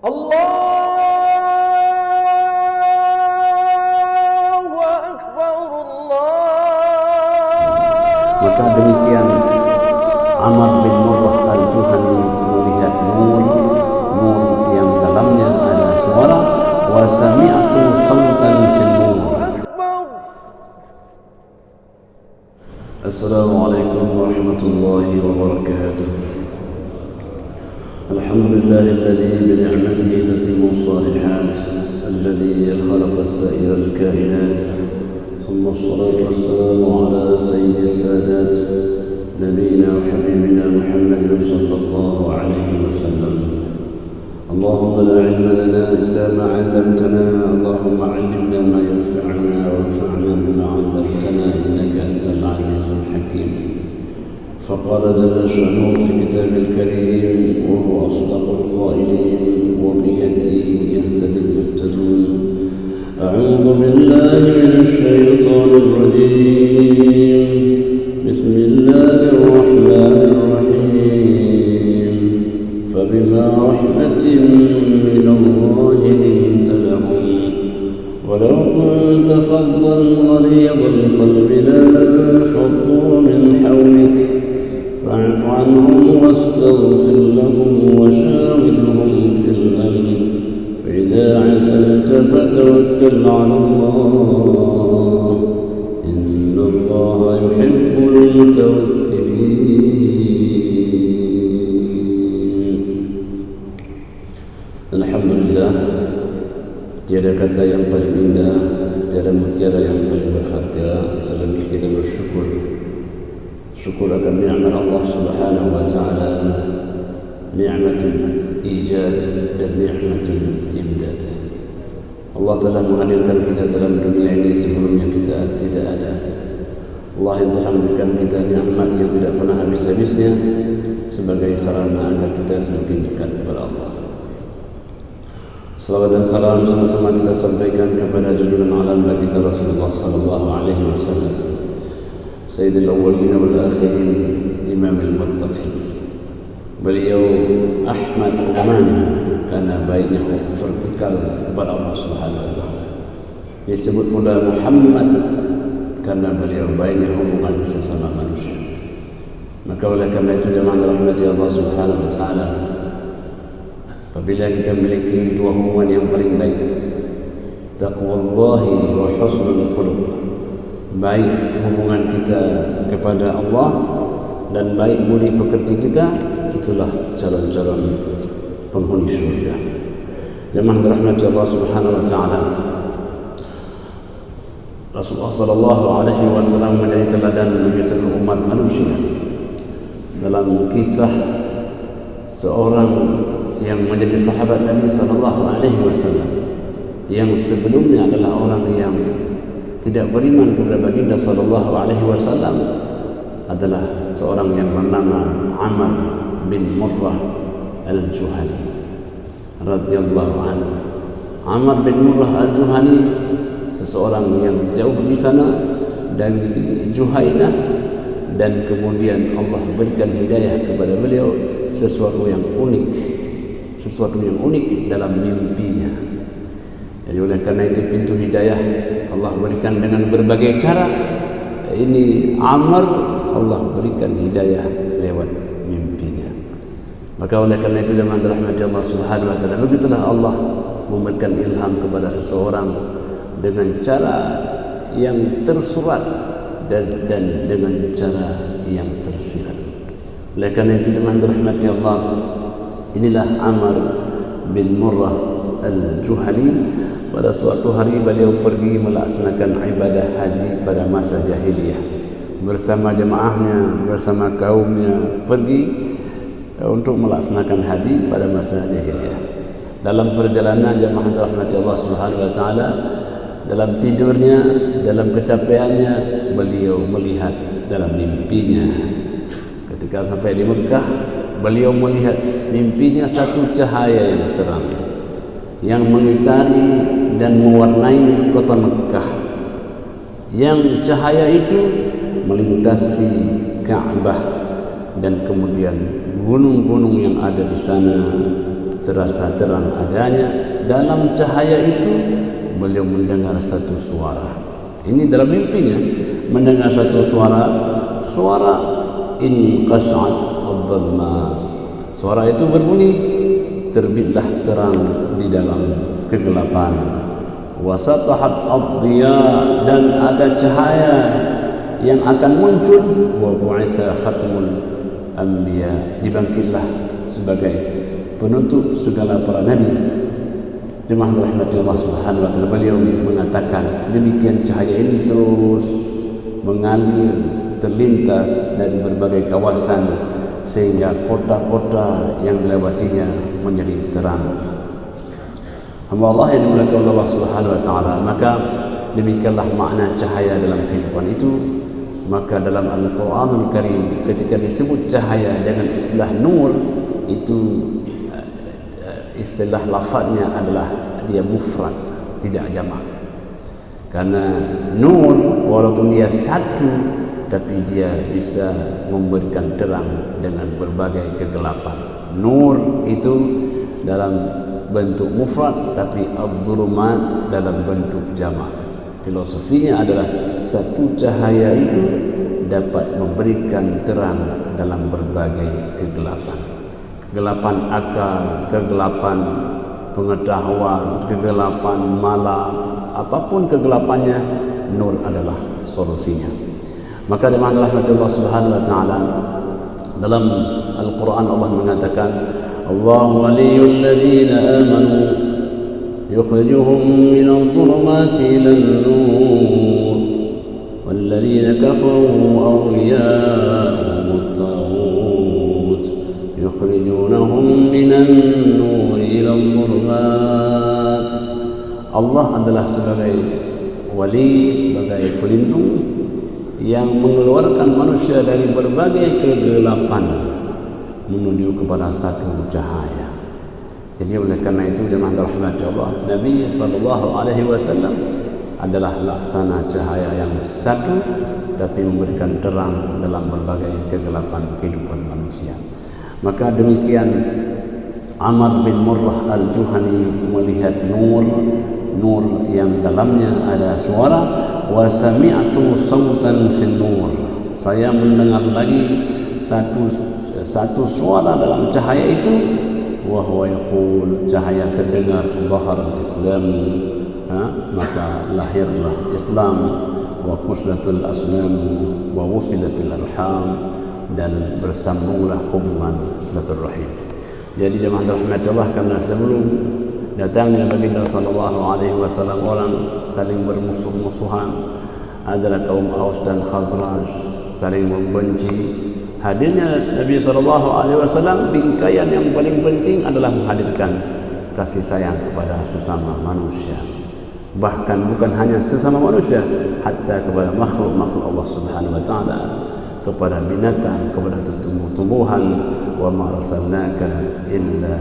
Allahu Akbar, Maka demikian Amr bin Murrah al-Juhani melihat nur yang dalamnya ada suara, wa sami'tu sautan fil nur. Assalamualaikum warahmatullahi wabarakatuh. Alhamdulillah alladhi bi ni'matihi tatimmu as-salihat, alladhi khalaqa sa'ira al-kainat. Thumma as-salatu was-salamu ala sayyidi as-sadat, nabiyina wa habibina Muhammadin sallallahu alaihi wasallam. Allahumma la ilma lana illa ma 'allamtana, Allahumma 'allimna ma yanfa'una wanfa'na bima 'allamtana innaka antal 'azizul hakim. فقال جل شأنه في كتاب الكريم وهو أصدق القائلين وبيده يهتدي المهتدون. أعوذ بالله من الشيطان الرجيم. بسم الله الرحمن الرحيم. فبما رحمة من الله لنت لهم ولو كنت فظا غليظ القلب لانفضوا من حولك فاعف عنهم واستغفر لهم وشاورهم في الأمر فإذا عزمت فتوكل على الله إن الله يحب المتوكلين. Alhamdulillah, tiada kata yang paling indah, tiada mutiara yang paling berharga selain kita bersyukur. Syukur akan nikmat Allah Subhanahu wa taala, nikmatul ijad dan nikmatul imdad. Allah telah menghadirkan kita dalam dunia ini sebelumnya kita tidak ada. Allah yang telah memberikan kita nikmat yang tidak pernah habis-habisnya sebagai sarana agar kita semakin dekat kepada Allah. Salawat dan salam sama-sama kita sampaikan kepada junjungan alam baginda Rasulullah sallallahu alaihi wasallam, Sayyidul Awwalin wal Akhirin, Imamul Muttaqin. Beliau Ahmad namanya karena baiknya vertikal kepada Allah Subhanahu wa taala. Disebut pula Muhammad karena beliau baiknya hubungan sesama manusia. Maka oleh karena itu jemaah rahmati Allah Subhanahu wa taala, apabila kita memiliki dua hubungan yang paling baik, taqwallahi wa husnul qulub, baik hubungan kita kepada Allah dan baik budi pekerti kita, itulah calon-calon penghuni syurga. Jemaah dirahmati Allah Subhanahu wa taala, Rasulullah sallallahu alaihi wasallam menjadi teladan bagi seluruh umat manusia dalam kisah seorang yang menjadi sahabat Nabi sallallahu alaihi wasallam yang sebelumnya adalah orang yang tidak beriman kepada baginda sallallahu alaihi wasallam, adalah seorang yang bernama Amr bin Murrah al-Juhani radhiyallahu anhu. Amr bin Murrah al-Juhani seseorang yang jauh di sana dari Juhainah, dan kemudian Allah berikan hidayah kepada beliau sesuatu yang unik dalam mimpinya. Jadi oleh karena itu pintu hidayah Allah berikan dengan berbagai cara. Ini Amr, Allah berikan hidayah lewat mimpinya. Maka oleh karena itu jemaah rahmati Allah Subhanahu wa taala, begitulah Allah memberikan ilham kepada seseorang dengan cara yang tersurat dan dengan cara yang tersirat. Oleh karena itu jemaah rahmati Allah, inilah Amr bin Murrah al-Juhani. Pada suatu hari beliau pergi melaksanakan ibadah haji pada masa jahiliyah bersama jemaahnya, bersama kaumnya, pergi untuk melaksanakan haji pada masa jahiliyah. Dalam perjalanan jemaah rahmati Allah Subhanahu wa taala, dalam tidurnya, dalam kecapeannya, beliau melihat dalam mimpinya. Ketika sampai di Mekah, beliau melihat mimpinya satu cahaya yang terang yang mengitari dan mewarnai kota Mekah, yang cahaya itu melintasi Ka'bah dan kemudian gunung-gunung yang ada di sana, terasa terang adanya. Dalam cahaya itu beliau mendengar satu suara. Ini dalam mimpinya, mendengar satu suara inqash'at ad-dhalma. Suara itu berbunyi, terbitlah terang di dalam kegelapan. Wasatahat ad-dhiya, dan ada cahaya yang akan muncul. Wa bu'isa khatmul anbiya, dibangkitlah sebagai penutup segala para nabi. Jemaah rahmati Allah Subhanahu wa taala, beliau mengatakan demikian cahaya ini terus mengalir, terlintas dari berbagai kawasan sehingga kota-kota yang dilewatinya menjadi terang. Hamba Allah yang dimuliakan Allah Subhanahu wa taala, maka demikianlah makna cahaya dalam kehidupan itu. Maka dalam Al-Quranul Karim ketika disebut cahaya dengan istilah nur, itu istilah lafadznya adalah dia mufrad, tidak jamak. Karena nur walaupun dia satu, tapi dia bisa memberikan terang dengan berbagai kegelapan. Nur itu dalam bentuk mufrad, tapi ad-dhulumat dalam bentuk jamak. Filosofinya adalah satu cahaya itu dapat memberikan terang dalam berbagai kegelapan. Kegelapan akal, kegelapan pengetahuan, kegelapan malam, apapun kegelapannya, nur adalah solusinya. Maka jemaah Allah Subhanahu wa taala, dalam Al-Quran Allah mengatakan, Allahu waliyul ladzina amanu yukhrijuhum minadh dhulumati ilan nur wal ladzina kafaru awliya'uhum at-taghut yukhrijunahum minan nur ila adh-dhulumat. Allah adalah sebagai wali, sebagai pelindung yang mengeluarkan manusia dari berbagai kegelapan menuju kepada satu cahaya. Jadi oleh karena itu jemaah rahmati Allah, Nabi SAW adalah laksana cahaya yang satu, tapi memberikan terang dalam berbagai kegelapan kehidupan manusia. Maka demikian Amr bin Murrah al-Juhani melihat nur yang dalamnya ada suara. Wa sami'tu sautan fil nur, saya mendengar lagi satu suara dalam cahaya itu. Wa huwa yaqul, cahaya terdengar, zahar al-islam, maka lahirlah Islam. Wa qusratul asnam wa wusilatul arham, dan bersambunglah hubungan silaturahim. Jadi jemaah rahmatullah, karena sebelum datangnya baginda sallallahu alaihi wasallam orang saling bermusuh-musuhan, adalah kaum Aus dan Khazraj saling membenci. Hadirnya Nabi sallallahu alaihi wasallam, bingkaian yang paling penting adalah menghadirkan kasih sayang kepada sesama manusia. Bahkan bukan hanya sesama manusia, hatta kepada makhluk-makhluk Allah Subhanahu wa taala, kepada binatang, kepada tumbuh-tumbuhan. Wa ma arsalnaka illa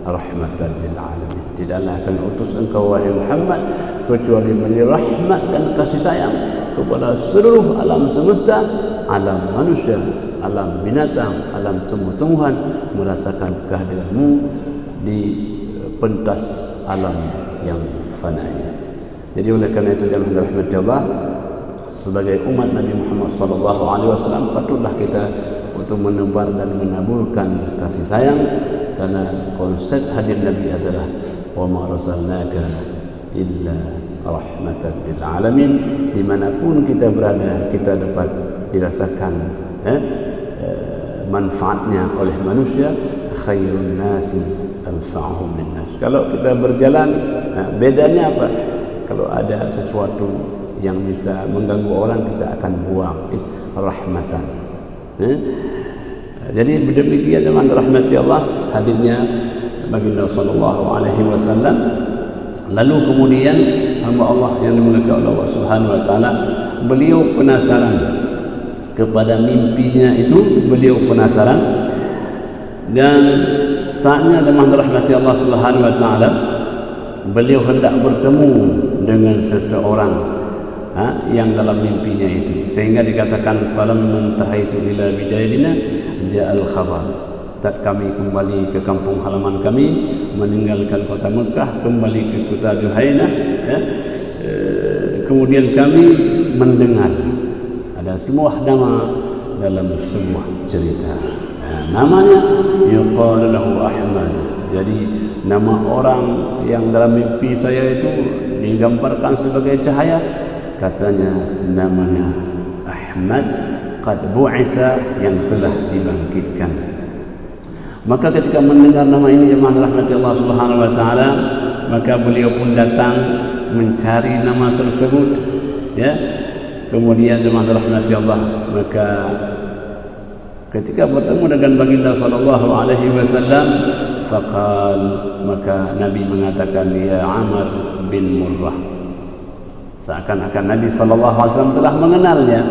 rahmatan lil alamin, tidaklah akan utus engkau wahai Muhammad kecuali memberi rahmat dan kasih sayang kepada seluruh alam semesta, alam manusia, alam binatang, alam tumbuh-tumbuhan, merasakan kehadiranmu di pentas alam yang fana. Jadi oleh karena itu jemaah rahmati Allah, sebagai umat Nabi Muhammad SAW patutlah kita untuk menebar dan menaburkan kasih sayang, karena konsep hadir Nabi adalah wa ma arsalnaka illa rahmatan lil alamin. Dimanapun kita berada, kita dapat dirasakan manfaatnya oleh manusia. Khairun nasi anfa'uhum linnas. Kalau kita berjalan, bedanya apa? Kalau ada sesuatu yang bisa mengganggu orang, kita akan buang. Rahmatan. Jadi demikian teman rahmati Allah, hadirnya baginda sallallahu alaihi wasallam. Lalu kemudian hamba Allah yang dimuliakan Allah Subhanahu wa taala, beliau penasaran kepada mimpinya itu, beliau penasaran, dan saatnya teman rahmati Allah Subhanahu wa taala, beliau hendak bertemu dengan seseorang yang dalam mimpinya itu, sehingga dikatakan falam muntahaitu ila bidayatina ja'al khabar. tak kami kembali ke kampung halaman kami, meninggalkan kota Mekah, kembali ke kota Juhainah, ya. Kemudian kami mendengar ada sebuah nama dalam sebuah cerita, namanya yuqalu lahu Ahmad. Jadi nama orang yang dalam mimpi saya itu digambarkan sebagai cahaya, katanya namanya Ahmad, qad bu'isa, yang telah dibangkitkan. Maka ketika mendengar nama ini, jemaah rahmati Allah Subhanahu wa taala, maka beliau pun datang mencari nama tersebut, ya. Kemudian jemaah rahmati Allah, maka ketika bertemu dengan baginda sallallahu alaihi wasallam, faqal, maka Nabi mengatakan, ya Amr bin Murrah. Seakan-akan Nabi sallallahu alaihi wasallam telah mengenalnya,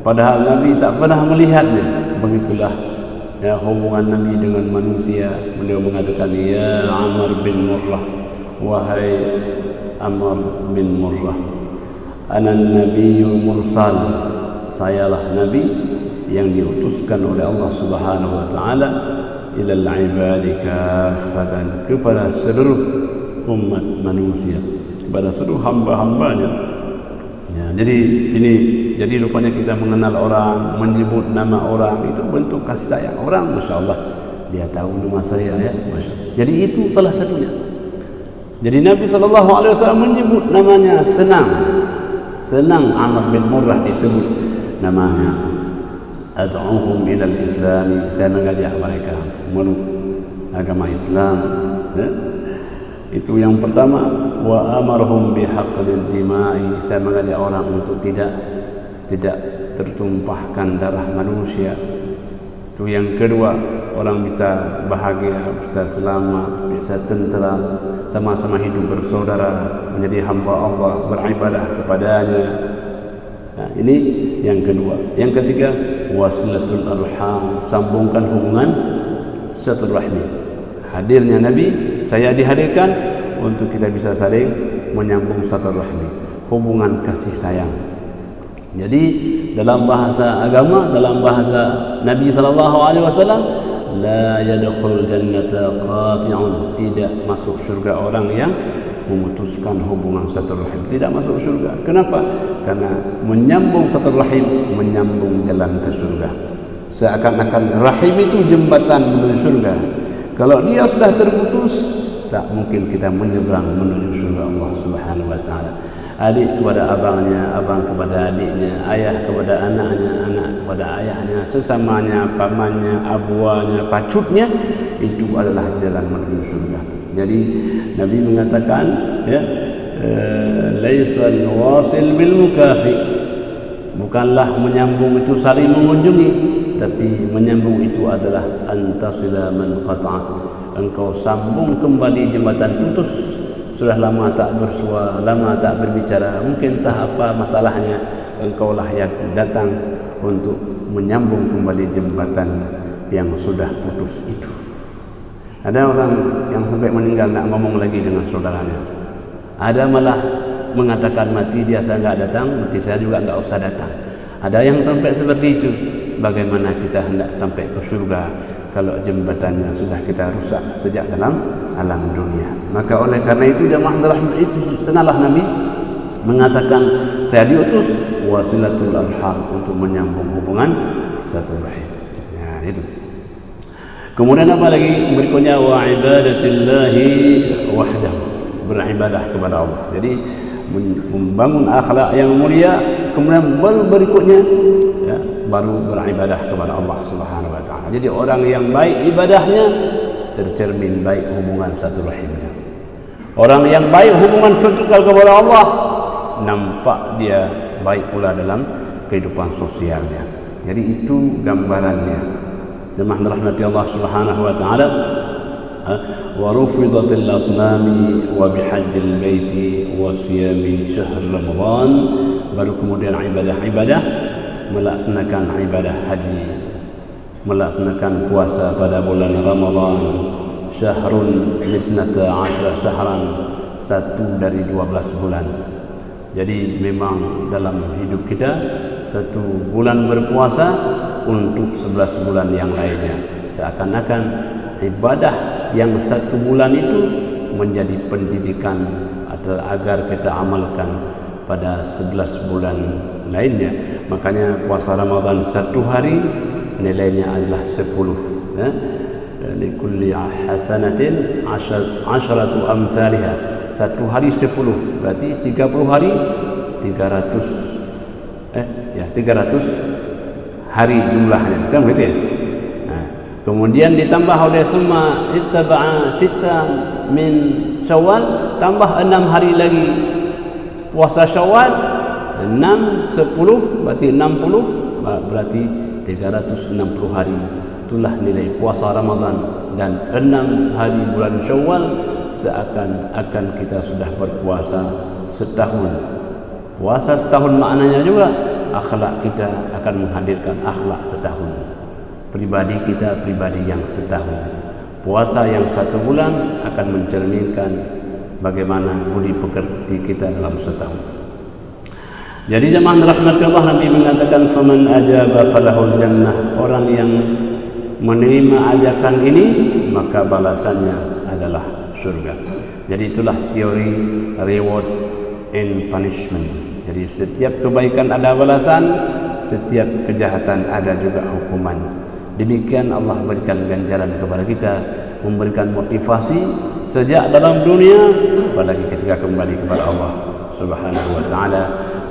padahal Nabi tak pernah melihatnya. Begitulah, ya, hubungan Nabi dengan manusia. Beliau mengatakan, ya Amr bin Murrah, wahai Amr bin Murrah, ana nabiyyu mursal, sayalah Nabi yang diutuskan oleh Allah Subhanahu wa taala ilal ibadi kaffatan, kepada seluruh umat manusia, kepada seluruh hamba-hambanya. Ya, jadi rupanya kita mengenal orang, menyebut nama orang, itu bentuk kasih sayang orang. Masya Allah, dia tahu nama saya, ya, Masya Allah. Jadi itu salah satunya. Jadi Nabi SAW menyebut namanya, senang Amr bin Murrah disebut namanya. Ad'uhum ilal Islami, saya mengajak mereka memeluk agama Islam, ya. Itu yang pertama. Wa amarhum bihaqqil dima'i, saya mengajak orang untuk tidak tertumpahkan darah manusia. Itu yang kedua, orang bisa bahagia, bisa selamat, bisa tentera, sama-sama hidup bersaudara, menjadi hamba Allah, beribadah kepadanya. Nah, ini yang kedua. Yang ketiga, wasilatul arham, sambungkan hubungan silaturahmi. Hadirnya Nabi, saya dihadirkan untuk kita bisa saling menyambung silaturahmi, hubungan kasih sayang. Jadi dalam bahasa agama, dalam bahasa Nabi SAW, la yadkhul jannata qati'un, tidak masuk surga orang yang memutuskan hubungan silaturahim, tidak masuk surga. Kenapa? Karena menyambung silaturahim, menyambung jalan ke surga. Seakan-akan rahim itu jembatan menuju surga. Kalau dia sudah terputus, tak mungkin kita menyeberang menuju surga Allah Subhanahu wa taala. Adik kepada abangnya, abang kepada adiknya, ayah kepada anaknya, anak kepada ayahnya, sesamanya, pamannya, abuanya, pacutnya, itu adalah jalan menuju surga. Jadi Nabi mengatakan, ya, laisal wasil bil mukafi, bukanlah menyambung itu saling mengunjungi, tapi menyambung itu adalah antasila man qata'a, engkau sambung kembali jembatan putus. Sudah lama tak bersua, lama tak berbicara, mungkin tak apa masalahnya, engkaulah yang datang untuk menyambung kembali jembatan yang sudah putus itu. Ada orang yang sampai meninggal tak ngomong lagi dengan saudaranya. Ada malah mengatakan mati dia, saya enggak datang, mati saya juga enggak usah datang. Ada yang sampai seperti itu. Bagaimana kita hendak sampai ke surga kalau jembatannya sudah kita rusak sejak dalam alam dunia? Maka oleh karena itu jemaah rahmat, itu senalah Nabi mengatakan, saya diutus wasilatul arham, untuk menyambung hubungan silaturahim. Ya, itu. Kemudian apa lagi berikutnya? Wa ibadatillahi wahdahu, beribadah kepada Allah. Jadi membangun akhlak yang mulia. Kemudian berikutnya, ya, baru beribadah kepada Allah Subhanahu wa taala. Jadi orang yang baik ibadahnya tercermin baik hubungan silaturahimnya. Orang yang baik hubungan vertikal kepada Allah, nampak dia baik pula dalam kehidupan sosialnya. Jadi itu gambarannya. Jemaah rahmati Allah Subhanahu wa taala. Wa rufidatil asnami wa bihajjil baiti wa siyami syahr Ramadan, baru kemudian ibadah-ibadah, melaksanakan ibadah haji, melaksanakan puasa pada bulan Ramadan. Syahrun misnata asyra syahran, 1 dari 12 bulan. Jadi memang dalam hidup kita satu bulan berpuasa untuk 11 bulan yang lainnya. Seakan-akan ibadah yang satu bulan itu menjadi pendidikan agar kita amalkan pada 11 bulan lainnya. Makanya puasa Ramadan satu hari nilainya adalah 10 ya. Likulli hasanatin asharatu amsalha. Satu hari 10 berarti 30 hari 300 hari jumlahnya, kan begitu ya. Nah, kemudian ditambah oleh summa ittaba'a sita min Syawal, tambah 6 hari lagi puasa Syawal, 6 10 berarti 60, berarti 360 hari. Itulah nilai puasa Ramadan. Dan 6 hari bulan Syawal seakan-akan kita sudah berpuasa setahun. Puasa setahun maknanya juga akhlak kita akan menghadirkan akhlak setahun. Pribadi kita pribadi yang setahun. Puasa yang satu bulan akan mencerminkan bagaimana budi pekerti kita dalam setahun. Jadi jemaah rahmati Allah, Nabi mengatakan faman ajaba falahul jannah. Orang yang menerima ajakan ini maka balasannya adalah surga. Jadi itulah teori reward and punishment. Jadi setiap kebaikan ada balasan, setiap kejahatan ada juga hukuman. Demikian Allah berikan ganjaran kepada kita, memberikan motivasi sejak dalam dunia, apalagi ketika kembali kepada Allah Subhanahu wa taala.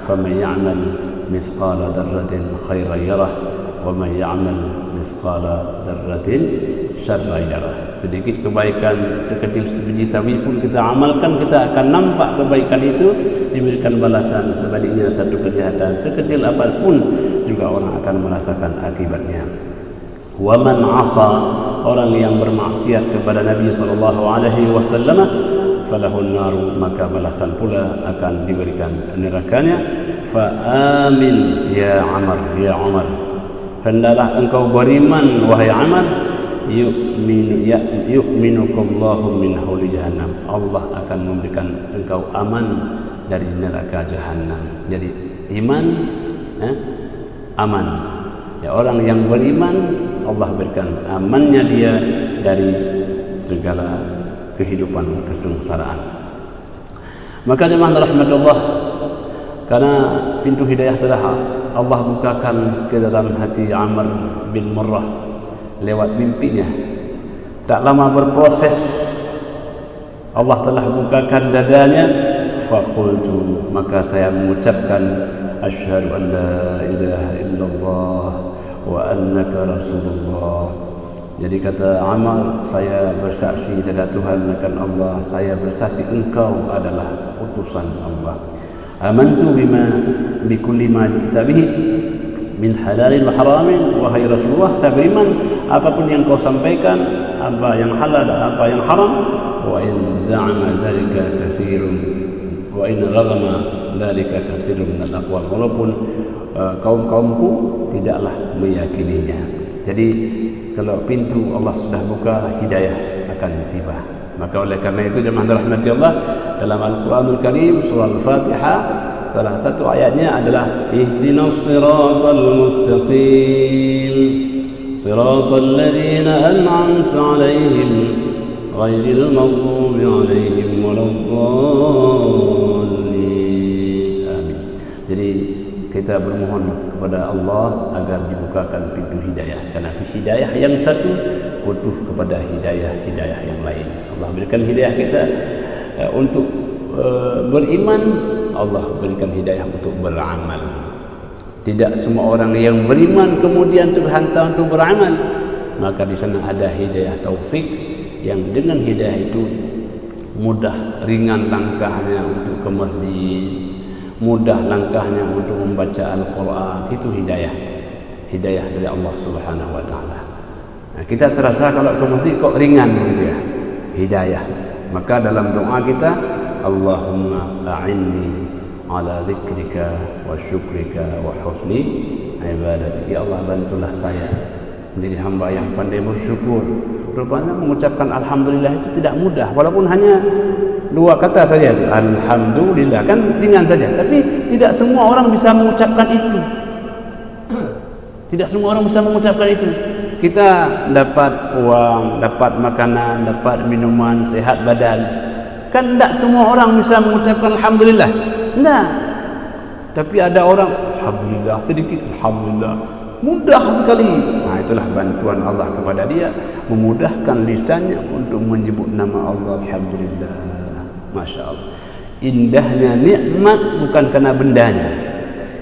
Faman ya'mal mithqala dzarratin khairan yarah wa man ya'mal mithqala dzarratin syarran yarah. Sedikit kebaikan sekecil sebiji sawi pun kita amalkan, kita akan nampak kebaikan itu diberikan balasan. Sebaliknya satu kejahatan sekecil apapun juga orang akan merasakan akibatnya. Wa man 'asa, orang yang bermaksiat kepada Nabi sallallahu alaihi wasallam, falahun naru, maka balasan pula akan diberikan nerakanya. Fa amin ya Umar, ya Umar, hendaklah engkau beriman wahai Umar, yu'minukallahu min hauli jahannam, Allah akan memberikan engkau aman dari neraka jahanam. Jadi iman aman. Ya, orang yang beriman Allah berikan amannya dia dari segala kehidupan kesengsaraan. Maka jemaah rahmatullah, karena pintu hidayah telah Allah bukakan ke dalam hati Amr bin Murrah lewat mimpinya. Tak lama berproses Allah telah bukakan dadanya. Faqultu, maka saya mengucapkan asyhadu an la ilaha illallah wa annaka rasulullah. Jadi kata Ammar, saya bersaksi kepada Tuhan akan Allah, saya bersaksi engkau adalah utusan Allah. Amantu bima bikulli ma ji'ta bihi min halalin wa haramin, wahai Rasulullah, saya beriman apapun yang kau sampaikan, apa yang halal dan apa yang haram. Wa in za'ama dzalika katsirun wa in raghama dzalika katsirun min al-aqwal, walaupun kaum-kaumku tidaklah meyakininya. Jadi kalau pintu Allah sudah buka, hidayah akan tiba. Maka oleh karena itu jemaah rahmati Allah, dalam Al-Quranul Karim surah Al-Fatihah salah satu ayatnya adalah ihdinas siratal mustaqim siratal ladzina an'amta 'alaihim ghairil maghdubi 'alaihim waladdallin. Amin. Jadi kita bermohon kepada Allah agar dibukakan pintu hidayah, karena hidayah yang satu butuh kepada hidayah yang lain. Allah berikan hidayah kita untuk beriman, Allah berikan hidayah untuk beramal. Tidak semua orang yang beriman kemudian terhantar untuk beramal. Maka di sana ada hidayah taufik, yang dengan hidayah itu mudah, ringan langkahnya untuk ke masjid, mudah langkahnya untuk membaca Al-Quran. Itu hidayah dari Allah Subhanahu wa taala. Nah, kita terasa kalau ke masjid kok ringan begitu ya, hidayah. Maka dalam doa kita, Allahumma a'inni ala dzikrika wa syukrika wa husni ibadatik. Ya Allah, bantulah saya menjadi hamba yang pandai bersyukur. Rupanya mengucapkan alhamdulillah itu tidak mudah, walaupun hanya 2 kata saja itu, alhamdulillah, kan ringan saja, tapi tidak semua orang bisa mengucapkan itu. Tidak semua orang bisa mengucapkan itu. Kita dapat uang, dapat makanan, dapat minuman, sehat badan. Kan tidak semua orang bisa mengucapkan alhamdulillah. Tidak. Tapi ada orang alhamdulillah sedikit, alhamdulillah. Mudah sekali. Nah, itulah bantuan Allah kepada dia, memudahkan lisannya untuk menyebut nama Allah alhamdulillah. Masya Allah. Indahnya nikmat bukan karena bendanya.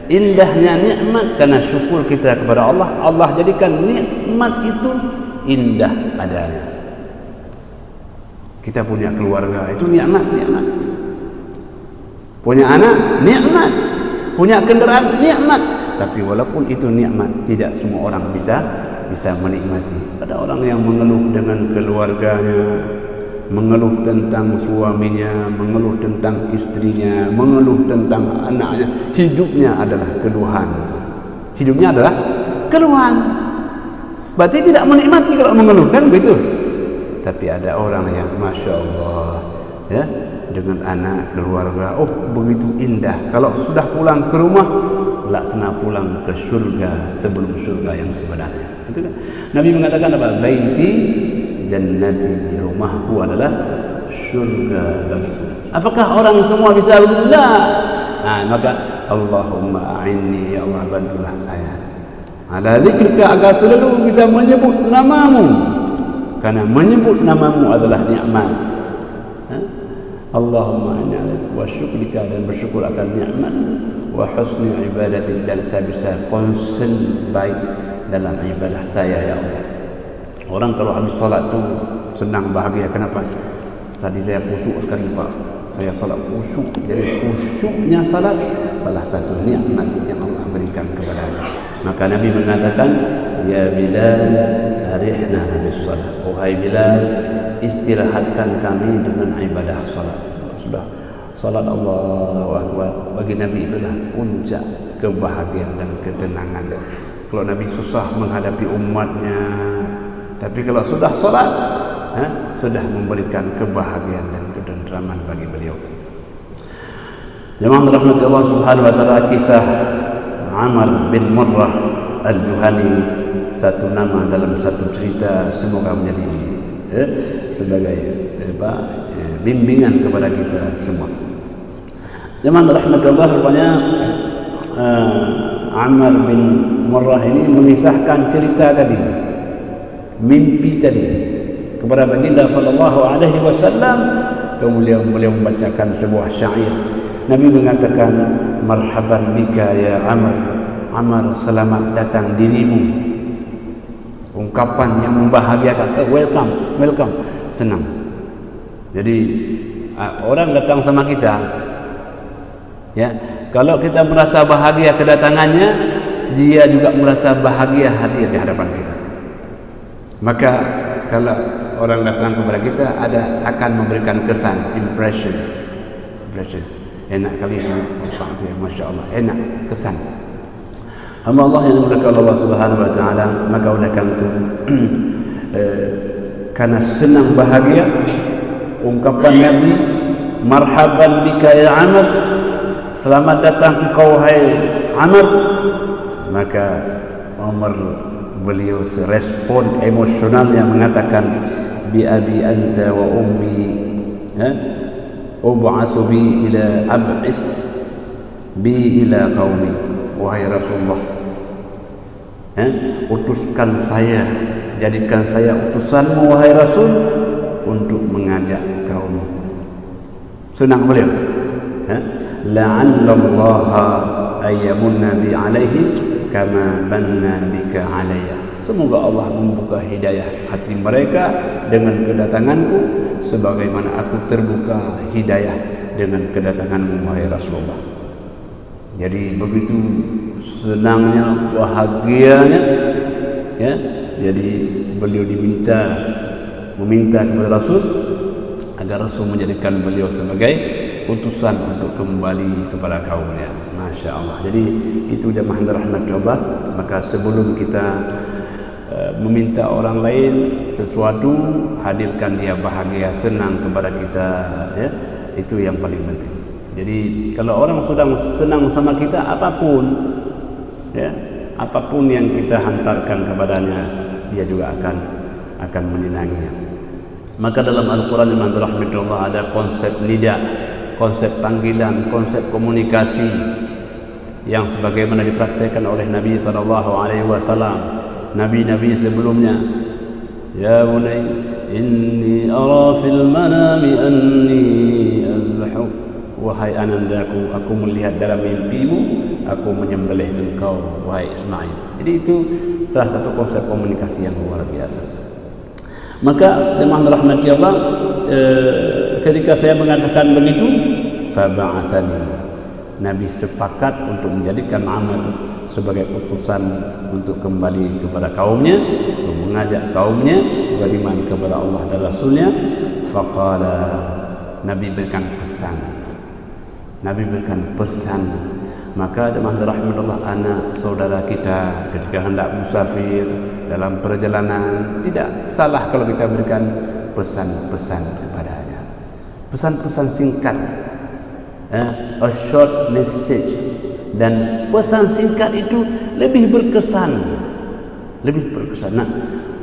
Indahnya nikmat karena syukur kita kepada Allah. Allah jadikan nikmat itu indah adanya. Kita punya keluarga, itu nikmat. Punya anak, nikmat. Punya kendaraan, nikmat. Tapi walaupun itu nikmat, tidak semua orang bisa menikmati. Ada orang yang mengeluh dengan keluarganya, mengeluh tentang suaminya, mengeluh tentang istrinya, mengeluh tentang anaknya. Hidupnya adalah keluhan. Hidupnya adalah keluhan. Berarti tidak menikmati kalau mengeluh, kan begitu. Tapi ada orang yang Masya Allah, ya, dengan anak, keluarga, oh begitu indah. Kalau sudah pulang ke rumah, laksana pulang ke surga sebelum surga yang sebenarnya. Itu kan? Nabi mengatakan apa? Baiti jannati, rumahku adalah surga bagiku. Apakah orang semua bisa begitu? Nah, maka Allahumma a'inni, ya Allah bantulah saya ala zikrika, agar selalu bisa menyebut namamu, karena menyebut namamu adalah nikmat. Allahumma a'inni wa syukrika, dan bersyukur akan nikmat, wa husni ibadati, dan saya bisa konsen baik dalam ibadah saya, ya Allah. Orang kalau habis salat tu senang, bahagia. Kenapa? Tadi saya khusyuk sekali, Pak. Saya salat khusyuk. Jadi khusyuknya salat salah satu nikmat yang Allah berikan kepada-Nya. Maka Nabi mengatakan, ya Bilal, arihna bis salat. Wahai Bilal, istirahatkan kami dengan ibadah salat. Sudah salat, Allahu Akbar, bagi Nabi itulah puncak kebahagiaan dan ketenangan. Kalau Nabi susah menghadapi umatnya, tapi kalau sudah salat, sudah memberikan kebahagiaan dan ketentraman bagi beliau. Jemaah rahmati Allah Subhanahu wa taala, kisah Amr bin Murrah Al-Juhani, satu nama dalam satu cerita, semoga menjadi sebagai bimbingan kepada kita semua. Jemaah rahmati Allah, rupanya Amr bin Murrah ini mengisahkan cerita tadi, mimpi tadi kepada baginda sallallahu alaihi wasallam. Kemudian beliau membacakan sebuah syair. Nabi mengatakan, marhaban bika ya Amr. Amr, selamat datang dirimu. Ungkapan yang membahagiakan. Welcome, senang. Jadi orang datang sama kita, ya, kalau kita merasa bahagia kedatangannya, dia juga merasa bahagia hadir di hadapan kita. Maka kalau orang datang kepada kita, akan memberikan kesan, impression. Enak kali ini, Masya Allah, enak, kesan. Hamba Allah yang dimuliakan Allah Subhanahu wa taala, maka oleh karena itu karena senang bahagia, ungkapan Nabi, marhaban bika ya Amr, selamat datang engkau hai Amr. Maka Umar, beliau serespon emosional yang mengatakan, bi abi anta wa ummi, ub'asu bi ila ab'is bi ila qaumi. Wahai Rasulullah, utuskan saya, jadikan saya utusanmu wahai Rasul, untuk mengajak kaum. Senang beliau, la'allallaha ayyamunna bi alaihim kama banna bika alayya. Semoga Allah membuka hidayah hati mereka dengan kedatanganku, sebagaimana aku terbuka hidayah dengan kedatanganmu wahai Rasulullah. Jadi begitu senangnya, bahagianya, ya. Jadi beliau meminta kepada Rasul agar Rasul menjadikan beliau sebagai utusan untuk kembali kepada kaumnya. Masya Allah. Jadi itu jemaah rahmat Allah. Maka sebelum kita meminta orang lain sesuatu, hadirkan dia bahagia, senang kepada kita, ya. Itu yang paling penting. Jadi kalau orang sudah senang sama kita, apapun, ya, apapun yang kita hantarkan kepadanya, dia juga akan menyenanginya. Maka dalam Al-Quran yang rahmatullah ada konsep nida, konsep panggilan, konsep komunikasi yang sebagaimana dipraktikkan oleh Nabi SAW, nabi-nabi sebelumnya. Ya bunay, inni ara fil manami anni azbahuk. Wahai anandaku, aku melihat dalam mimpimu aku menyembelih engkau, wahai Ismail. Jadi itu salah satu konsep komunikasi yang luar biasa. Maka jemaah rahmati Allah, ketika saya mengatakan begitu, faba'athani, Nabi sepakat untuk menjadikan Amr sebagai utusan untuk kembali kepada kaumnya, untuk mengajak kaumnya beriman kepada Allah dan Rasulnya. Faqala, Nabi berikan pesan. Maka jemaah rahmatullah, anak saudara kita ketika hendak musafir dalam perjalanan, tidak salah kalau kita berikan pesan-pesan kepadanya, pesan-pesan singkat, a short message. Dan pesan singkat itu lebih berkesan. Nah,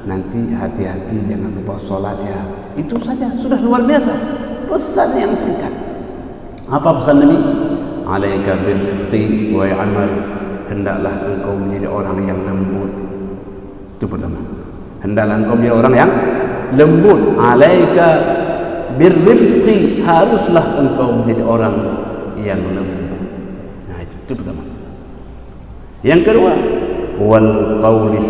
nanti hati-hati jangan lupa sholat ya. Itu saja sudah luar biasa, pesan yang singkat. Apa pesan Nabi? Alaika bil-rifqi wa Amr, hendaklah engkau menjadi orang yang lembut. Itu pertama, hendaklah engkau menjadi orang yang lembut. Alaika bil-rifqi, haruslah engkau menjadi orang yang lembut. Nah, itu pertama. Yang kedua, wal qaulus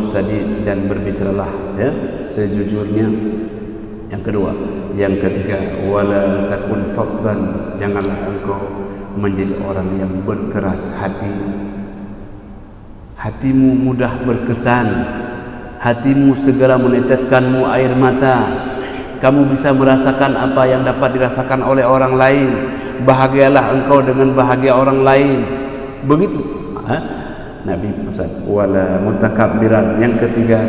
sadid, dan berbicaralah ya sejujurnya. Yang kedua. Yang ketiga, wala takun faddan, janganlah engkau menjadi orang yang berkeras hati. Hatimu mudah berkesan, hatimu segera meneteskanmu air mata. Kamu bisa merasakan apa yang dapat dirasakan oleh orang lain. Bahagialah engkau dengan bahagia orang lain. Begitu Nabi pesan. Wala mutakabbiran, yang ketiga,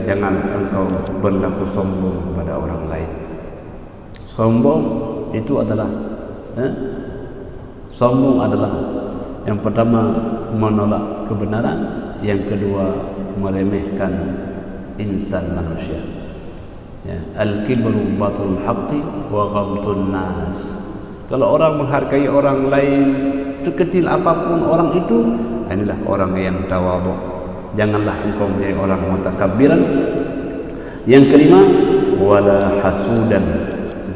jangan engkau berlaku sombong kepada orang lain. Sombong itu adalah sombong adalah yang pertama menolak kebenaran, yang kedua meremehkan insan manusia. Ya, al-kibru batul haqqi wa ghamtun nas. Kalau orang menghargai orang lain sekecil apapun orang itu, inilah orang yang tawadhu. Janganlah engkau menjadi orang mutakabbiran. Yang kelima, wala hasudan,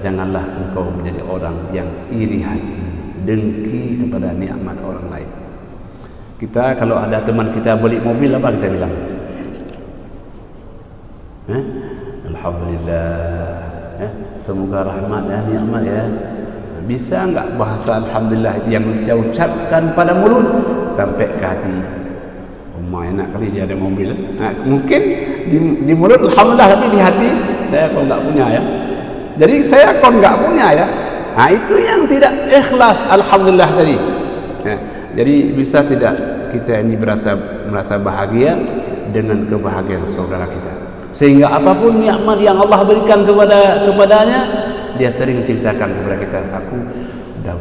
janganlah engkau menjadi orang yang iri hati, dengki kepada nikmat orang lain. Kita kalau ada teman kita beli mobil, apa kita bilang? Alhamdulillah, semoga rahmat dan nikmat ya. Bisa enggak bahasa alhamdulillah itu yang kita ucapkan pada mulut sampai ke hati? Enak kali dia ada mobil. Mungkin di mulut alhamdulillah, tapi di hati saya kok enggak punya ya. Jadi saya kon enggak punya ya. Nah, itu yang tidak ikhlas alhamdulillah tadi. Ya, jadi bisa tidak kita ini merasa bahagia dengan kebahagiaan saudara kita. Sehingga apapun nikmat yang Allah berikan kepadanya, dia sering ceritakan kepada kita, aku sudah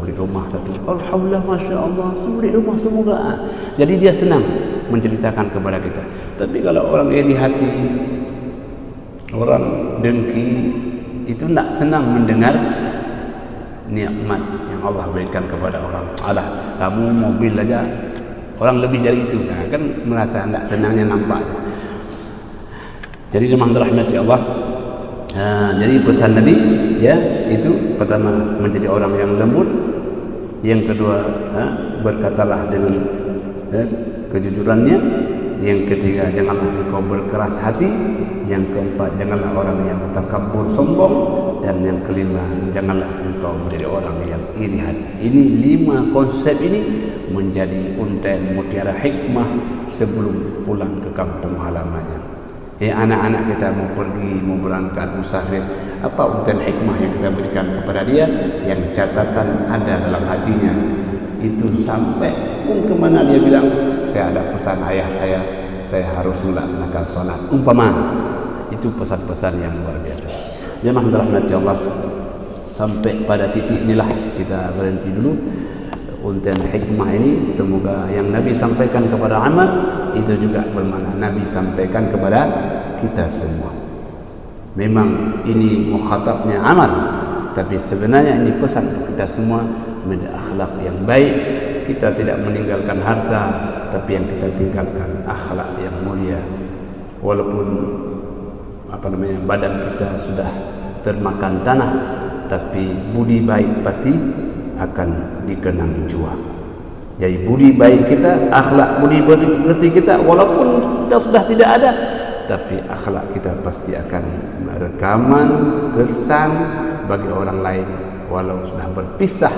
beli rumah satu. Alhamdulillah, masya Allah, beli rumah semoga. Jadi dia senang menceritakan kepada kita. Tapi kalau orang iri hati, orang dengki, itu tidak senang mendengar nikmat yang Allah berikan kepada orang. Alah, kamu mobil aja, orang lebih dari itu. Nah, kan merasa tidak senangnya nampak. Jadi jemaah rahmati Allah. Jadi pesan Nabi ya itu pertama menjadi orang yang lembut, yang kedua berkatalah dengan kejujurannya, yang ketiga janganlah engkau berkeras hati, yang keempat janganlah orang yang takabur sombong, dan yang kelima janganlah engkau menjadi orang yang iri hati. Ini 5 konsep ini menjadi untayan mutiara hikmah sebelum pulang ke kampung halamannya. Anak-anak kita mau pergi, mau berangkat, musafir, apa untayan hikmah yang kita berikan kepada dia, yang catatan ada dalam hatinya. Itu sampai pun kemana dia bilang, saya ada pesan ayah saya harus melaksanakan sholat. Umpama itu pesan-pesan yang luar biasa. Jemaah rahmati Allah, sampai pada titik inilah kita berhenti dulu. Untian hikmah ini semoga yang Nabi sampaikan kepada Ammar itu juga bermakna Nabi sampaikan kepada kita semua. Memang ini mukhatabnya Ammar, tapi sebenarnya ini pesan kita semua menjadi akhlak yang baik. Kita tidak meninggalkan harta, tapi yang kita tinggalkan akhlak yang mulia. Walaupun badan kita sudah termakan tanah, tapi budi baik pasti akan dikenang jua. Jadi budi baik kita, akhlak budi berarti kita, walaupun kita sudah tidak ada, tapi akhlak kita pasti akan merekaman kesan bagi orang lain. Walau sudah berpisah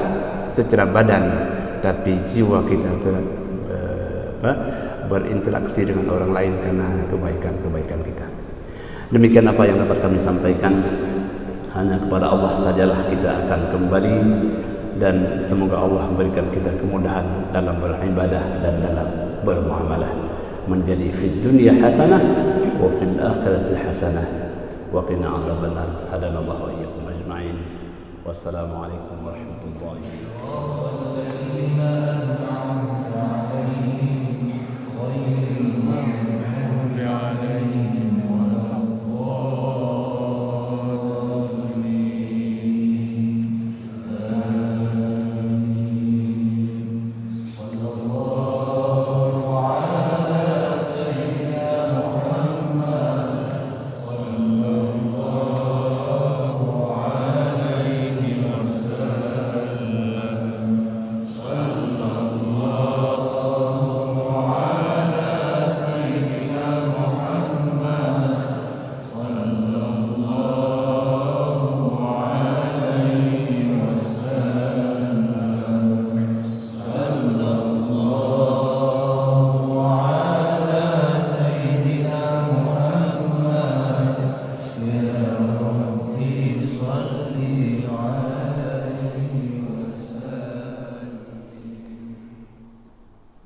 secara badan, tapi jiwa kita berinteraksi dengan orang lain karena kebaikan-kebaikan kita. Demikian apa yang dapat kami sampaikan. Hanya kepada Allah sajalah kita akan kembali, dan semoga Allah memberikan kita kemudahan dalam beribadah dan dalam bermuamalah, menjadi fid dunya hasanah wa fil akhirati hasanah wa qina adzabannar. Hadanallahu wa iyyakum ajma'in. Wassalamualaikum warahmatullahi wabarakatuh.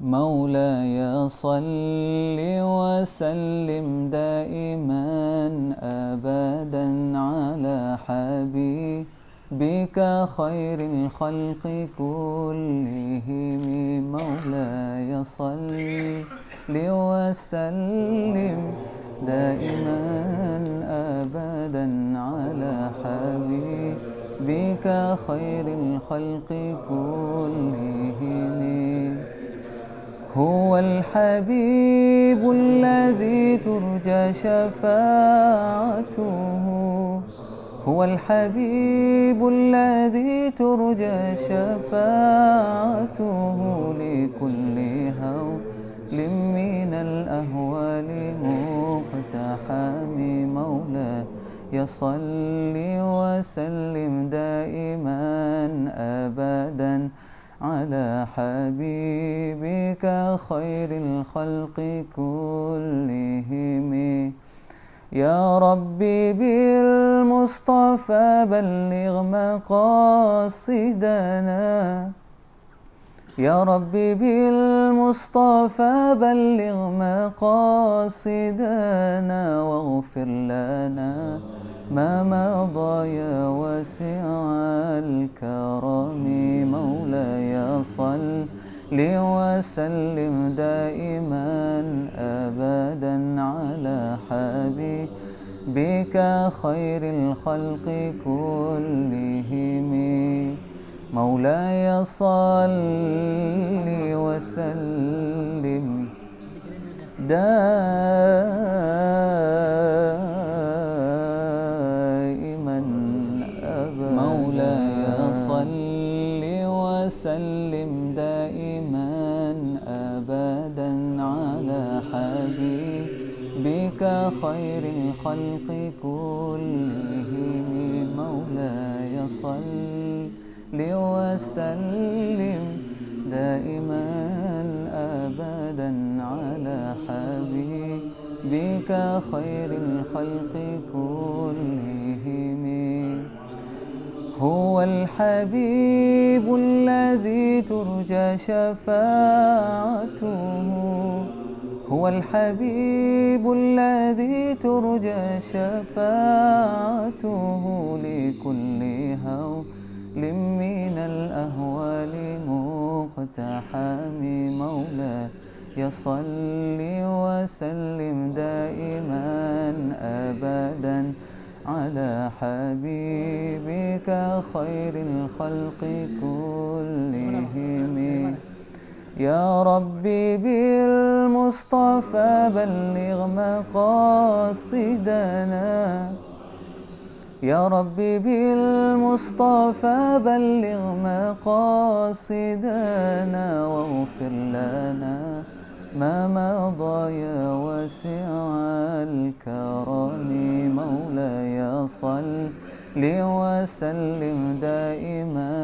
مولاي صل وسلم دائما أبدا على حبيبك خير الخلق كلهم. مولاي صل وسلم دائما أبدا على حبيبك خير الخلق كلهم. هو الحبيب الذي ترجى شفاعته، هو الحبيب الذي ترجى شفاعته لكل هول من الأهوال مقتحم. مولاي صل وسلم دائما أبدا على حبيبك خير الخلق كلهم. يا ربي بالمصطفى بلغ مقاصدنا، يا ربي بالمصطفى بلغ مقاصدنا واغفر لنا ما مضى يا واسع الكرم. مولاي صل وسلم دائما أبدا على حبيبك خير الخلق كلهم. مولاي صل وسلم دائما أبدا. مولاي صل وسلم دائما أبدا على حبيبك خير الخلق كلهم. مولاي صل وسلم دائما أبدا على حبيبك خير الخلق كلهم. هو الحبيب الذي ترجى شفاعته، هو الحبيب الذي ترجى شفاعته لكل هول من الأهوال مقتحم. مقتحم مولاي صل وسلم دائما أبدا على حبيبك خير الخلق كلهم. يا ربي بالمصطفى بلغ مقاصدنا، يا ربي بالمصطفى بلغ مقاصدنا، واغفر لنا ما مضى يا واسع الكرم. مولاي صل وسلم دائما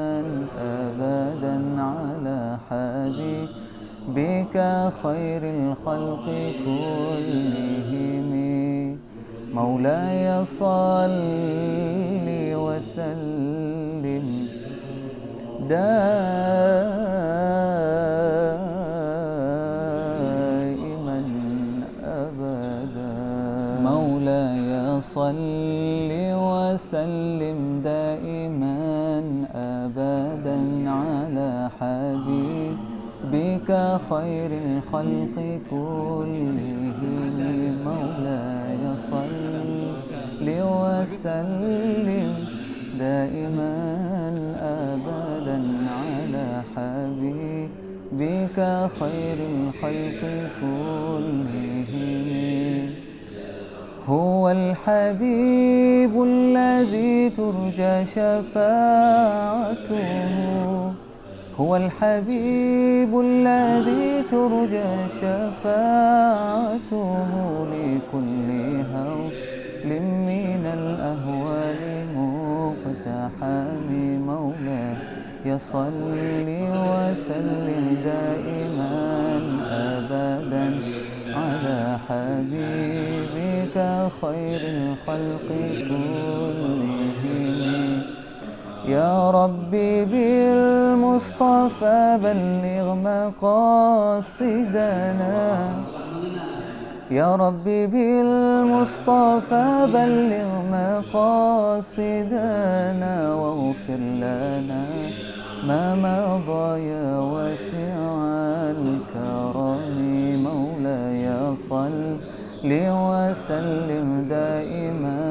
أبدا على حبيبك خير الخلق كلهم. مولاي صل وسلم دائما أبدا. مولاي صل وسلم دائما أبدا على حبيبك خير الخلق كلهم. مولاي صل وسلم دائما أبدا على حبيبك خير الخلق كلهم. هو الحبيب الذي ترجى شفاعته، هو الحبيب الذي ترجى شفاعته لكل هول من الأهوال مقتحم. مولاي صل وسلم دائما أبدا على حبيبك خير الخلق كلهم. يا ربي بالمصطفى بلغ مقاصدنا، يا ربي بالمصطفى بلغ مقاصدنا، واغفر لنا ما مضى يا واسع الكرم. مولاي صل وسلم دائما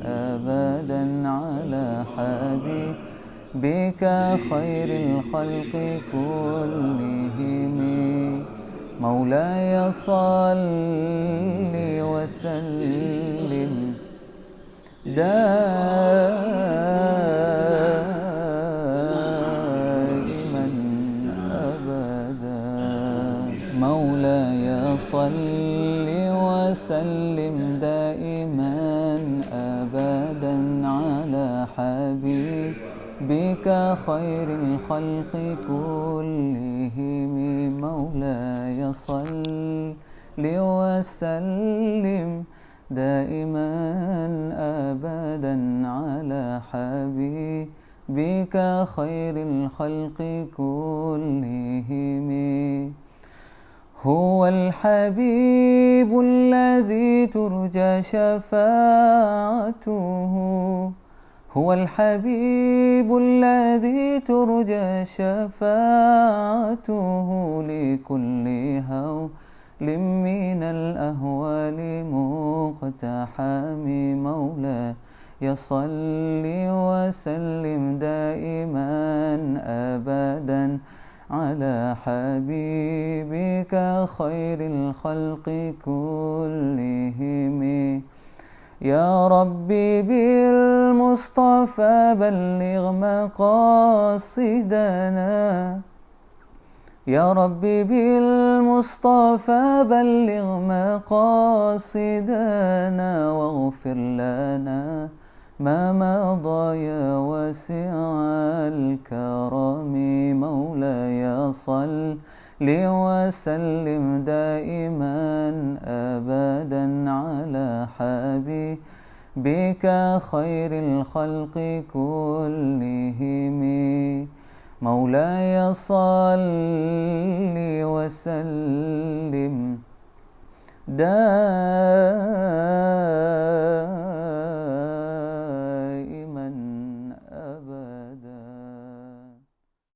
أبدا على حبيبك خير الخلق كلهم. مولاي صل وسلم دائما أبدا. مولاي صل وسلم دائما أبدا على حبيبك خير الخلق كلهم. مولاي صل وسلم دائما أبدا على حبيبك خير الخلق كلهم. هو الحبيب الذي ترجى شفاعته، هو الحبيب الذي ترجى شفاعته لكل هول من الأهوال مقتحم. مولاي صل وسلم دائما أبدا على حبيبك خير الخلق كلهم. يا ربي بالمصطفى بلغ مقاصدنا، يا ربي بالمصطفى بلغ مقاصدنا، واغفر لنا ما مضى يا واسع الكرم. مولاي صل وسلم دائما أبدا على حبيبك خير الخلق كلهم. مولاي صل وسلم دائما